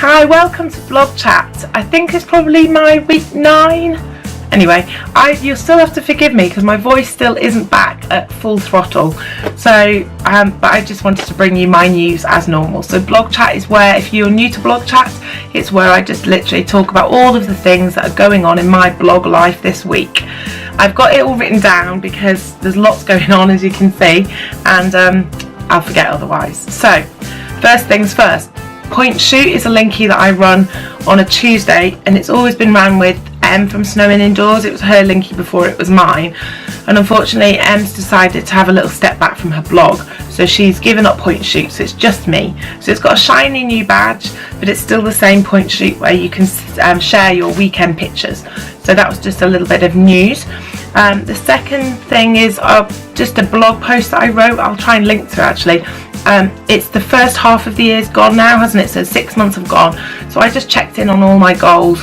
Hi, welcome to Vlog Chat. I think it's probably my week 9. Anyway, you'll still have to forgive me because my voice still isn't back at full throttle. So, but I just wanted to bring you my news as normal. So Vlog Chat is where, if you're new to Vlog Chat, it's where I just literally talk about all of the things that are going on in my blog life this week. I've got it all written down because there's lots going on, as you can see, and I'll forget otherwise. So, first things first. Point Shoot is a linky that I run on a Tuesday, and it's always been ran with Em from Snowing Indoors. It was her linky before it was mine, and unfortunately Em's decided to have a little step back from her blog, so she's given up Point Shoot, so it's just me. So it's got a shiny new badge, but it's still the same Point Shoot where you can share your weekend pictures. So that was just a little bit of news. The second thing is just a blog post that I wrote. I'll try and link to it actually. It's the first half of the year's gone now, hasn't it? So 6 months have gone. So I just checked in on all my goals,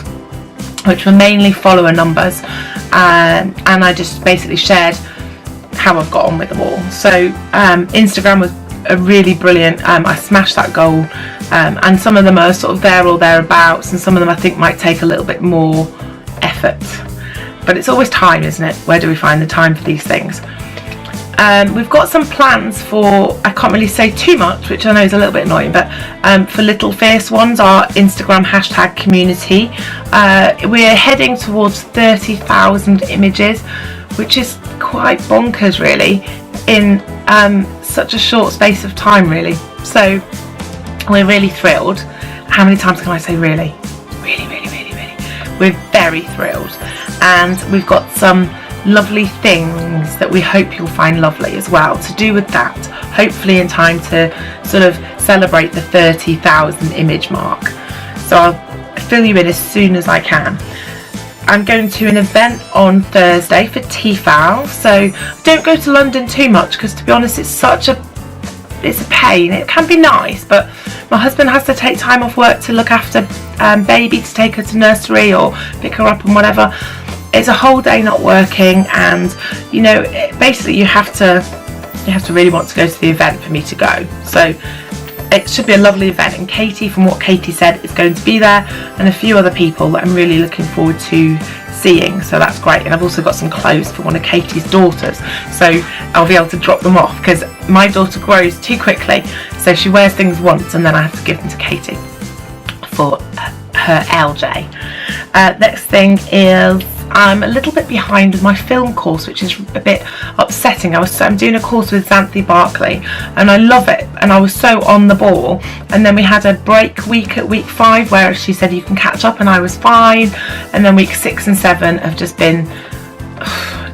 which were mainly follower numbers, and I just basically shared how I've got on with them all. So Instagram was a really brilliant. I smashed that goal, and some of them are sort of there or thereabouts, and some of them I think might take a little bit more effort. But it's always time, isn't it? Where do we find the time for these things? We've got some plans for, I can't really say too much, which I know is a little bit annoying, but for Little Fierce Ones, our Instagram hashtag community, we're heading towards 30,000 images, which is quite bonkers really, in such a short space of time really. So we're really thrilled. How many times can I say really? Really. We're very thrilled, and we've got some lovely things that we hope you'll find lovely as well to do with that, hopefully in time to sort of celebrate the 30,000 image mark. So I'll fill you in as soon as I can. I'm going to an event on Thursday for TFAL, so don't go to London too much because, to be honest, it's a pain. It can be nice, but my husband has to take time off work to look after baby, to take her to nursery or pick her up and whatever. It's a whole day not working, and you know, basically you have to really want to go to the event for me to go. So it should be a lovely event, and Katie, from what Katie said, is going to be there, and a few other people that I'm really looking forward to seeing, so that's great. And I've also got some clothes for one of Katie's daughters, so I'll be able to drop them off because my daughter grows too quickly, so she wears things once and then I have to give them to Katie for her LJ. Next thing is, I'm a little bit behind with my film course, which is a bit upsetting. I'm doing a course with Xanthi Barkley, and I love it, and I was so on the ball, and then we had a break week at week 5 where she said you can catch up, and I was fine, and then week 6 and 7 have just been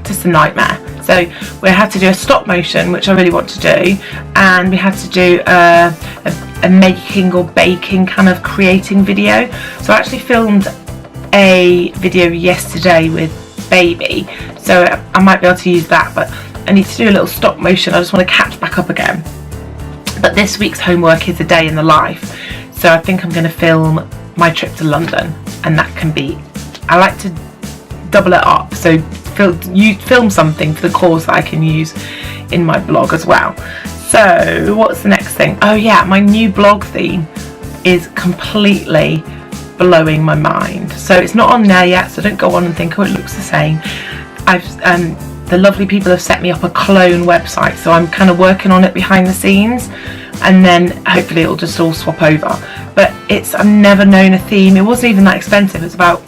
just a nightmare. So we had to do a stop motion, which I really want to do, and we had to do a making or baking kind of creating video. So I actually filmed a video yesterday with baby, so I might be able to use that, but I need to do a little stop motion. I just want to catch back up again. But this week's homework is a day in the life, so I think I'm going to film my trip to London, and that can be, I like to double it up, so you film something for the course that I can use in my blog as well. So what's the next thing? Oh yeah, my new blog theme is completely blowing my mind. So it's not on there yet, so don't go on and think, oh, it looks the same. The lovely people have set me up a clone website, so I'm kind of working on it behind the scenes, and then hopefully it'll just all swap over. But I've never known a theme. It wasn't even that expensive. It's about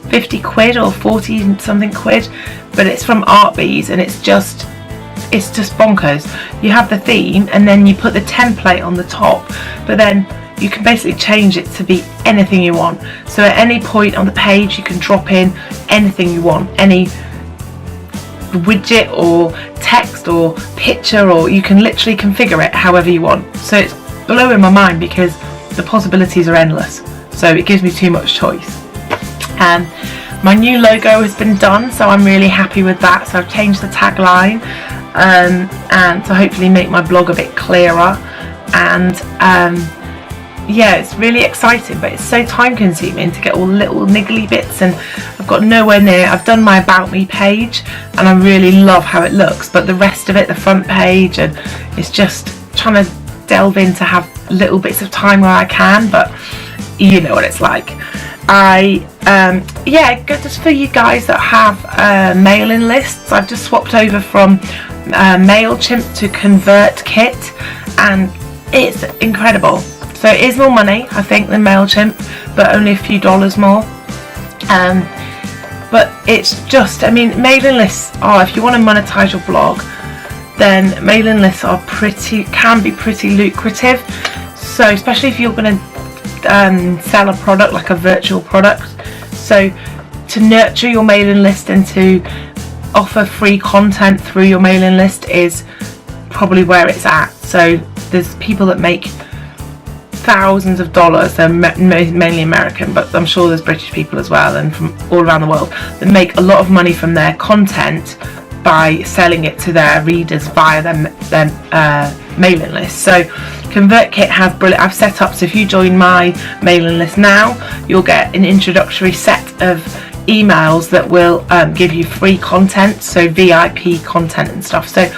50 quid or 40 something quid, but it's from Artbees, and it's just bonkers. You have the theme, and then you put the template on the top, but then you can basically change it to be anything you want. So at any point on the page you can drop in anything you want, any widget or text or picture, or you can literally configure it however you want. So it's blowing my mind because the possibilities are endless, so it gives me too much choice. My new logo has been done, so I'm really happy with that. So I've changed the tagline, and to hopefully make my blog a bit clearer, and yeah, it's really exciting, but it's so time consuming to get all the little niggly bits, and I've got nowhere near. I've done my About Me page, and I really love how it looks, but the rest of it, the front page, and it's just trying to delve in to have little bits of time where I can, but you know what it's like. Just for you guys that have mailing lists, I've just swapped over from MailChimp to Convertkit, and it's incredible. So it is more money, I think, than MailChimp, but only a few dollars more. But it's just, I mean, mailing lists are, if you want to monetize your blog, then mailing lists are can be pretty lucrative. So especially if you're going to sell a product, like a virtual product. So to nurture your mailing list and to offer free content through your mailing list is probably where it's at. So there's people that make thousands of dollars. They're mainly American, but I'm sure there's British people as well, and from all around the world, that make a lot of money from their content by selling it to their readers via their mailing list. So Convertkit has brilliant. I've set up, so if you join my mailing list now, you'll get an introductory set of emails that will give you free content, so VIP content and stuff. So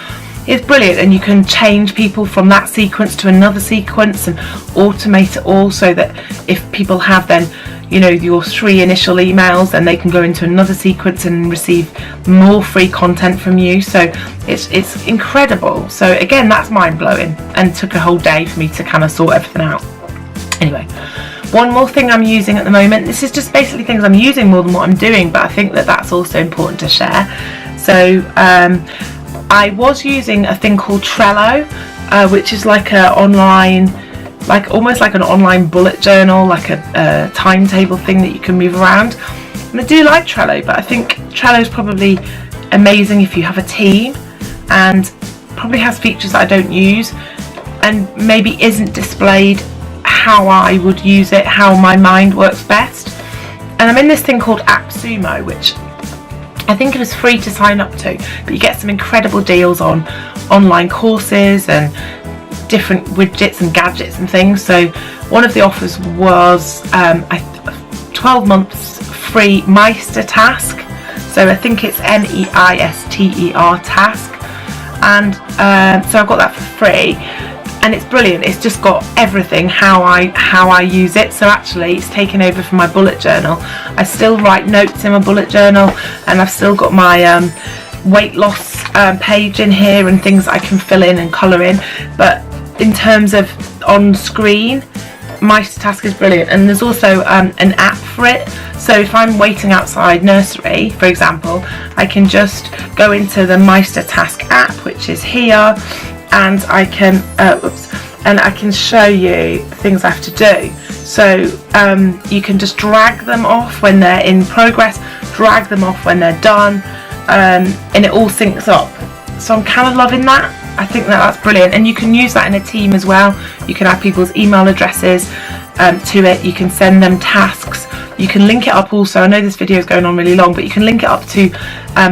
it's brilliant, and you can change people from that sequence to another sequence and automate it all, so that if people have then, you know, your 3 initial emails, then they can go into another sequence and receive more free content from you. So it's incredible. So again, that's mind-blowing, and took a whole day for me to kind of sort everything out. Anyway, one more thing I'm using at the moment, this is just basically things I'm using more than what I'm doing, but I think that that's also important to share. So I was using a thing called Trello, which is like a online, like almost like an online bullet journal, like a timetable thing that you can move around. And I do like Trello, but I think Trello is probably amazing if you have a team, and probably has features that I don't use, and maybe isn't displayed how I would use it, how my mind works best. And I'm in this thing called AppSumo, which I think it was free to sign up to, but you get some incredible deals on online courses and different widgets and gadgets and things. So one of the offers was 12 months free Meister task. So I think it's MEISTER task, and so I've got that for free, and it's brilliant. It's just got everything how I use it. So actually it's taken over from my bullet journal. I still write notes in my bullet journal, and I've still got my weight loss page in here and things I can fill in and colour in. But in terms of on screen, Meister task is brilliant, and there's also an app for it. So if I'm waiting outside nursery, for example, I can just go into the Meister task app, which is here, and I can and I can show you things I have to do. So you can just drag them off when they're in progress, drag them off when they're done, and it all syncs up. So I'm kind of loving that. I think that's brilliant, and you can use that in a team as well. You can add people's email addresses to it. You can send them tasks. You can link it up also. I know this video is going on really long, but you can link it up to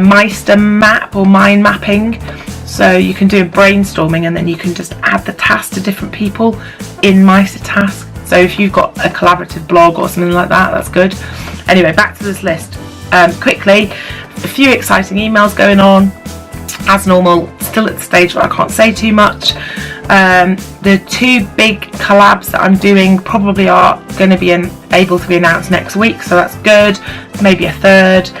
Meister Map or mind mapping. So you can do a brainstorming, and then you can just add the task to different people in Meister task. So if you've got a collaborative blog or something like that, that's good. Anyway, back to this list. Quickly, a few exciting emails going on. As normal, still at the stage where I can't say too much. The 2 big collabs that I'm doing probably are going to be able to be announced next week, so that's good. Maybe a 3rd.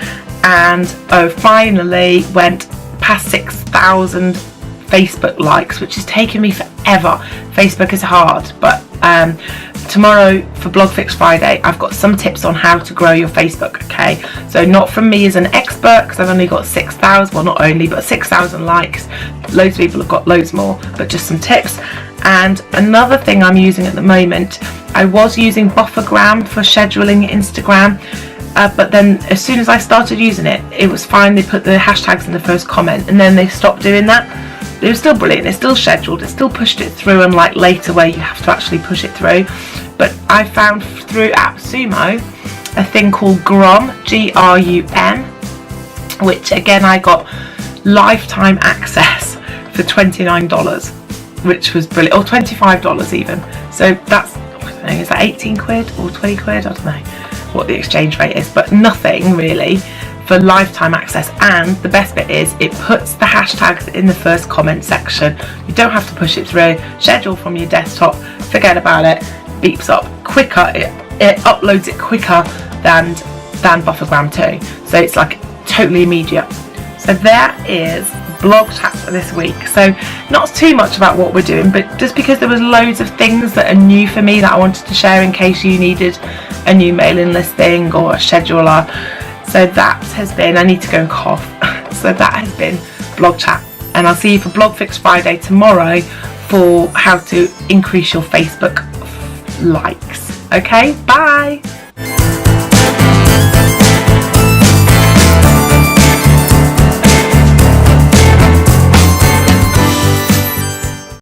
And finally went past 6,000 Facebook likes, which has taken me forever. Facebook is hard, but tomorrow for Blog Fix Friday, I've got some tips on how to grow your Facebook, okay? So not from me as an expert, because I've only got 6,000, well not only, but 6,000 likes. Loads of people have got loads more, but just some tips. And another thing I'm using at the moment, I was using Buffergram for scheduling Instagram, but then as soon as I started using it, it was fine. They put the hashtags in the first comment, and then they stopped doing that. It was still brilliant, it's still scheduled, it still pushed it through, unlike later where you have to actually push it through. But I found through AppSumo a thing called Grum, G-R-U-M, which again I got lifetime access for $29, which was brilliant, or $25 even. So that's, I don't know, is that 18 quid or 20 quid? I don't know what the exchange rate is, but nothing really for lifetime access. And the best bit is it puts the hashtags in the first comment section. You don't have to push it through, schedule from your desktop, forget about it, beeps up quicker. it uploads it quicker than Buffergram 2, so it's like totally immediate. So there is blog chat for this week. So not too much about what we're doing, but just because there was loads of things that are new for me that I wanted to share in case you needed a new mailing list thing or a scheduler. So that has been, I need to go and cough. So that has been blog chat, and I'll see you for Blog Fix Friday tomorrow for how to increase your Facebook likes. Okay, bye.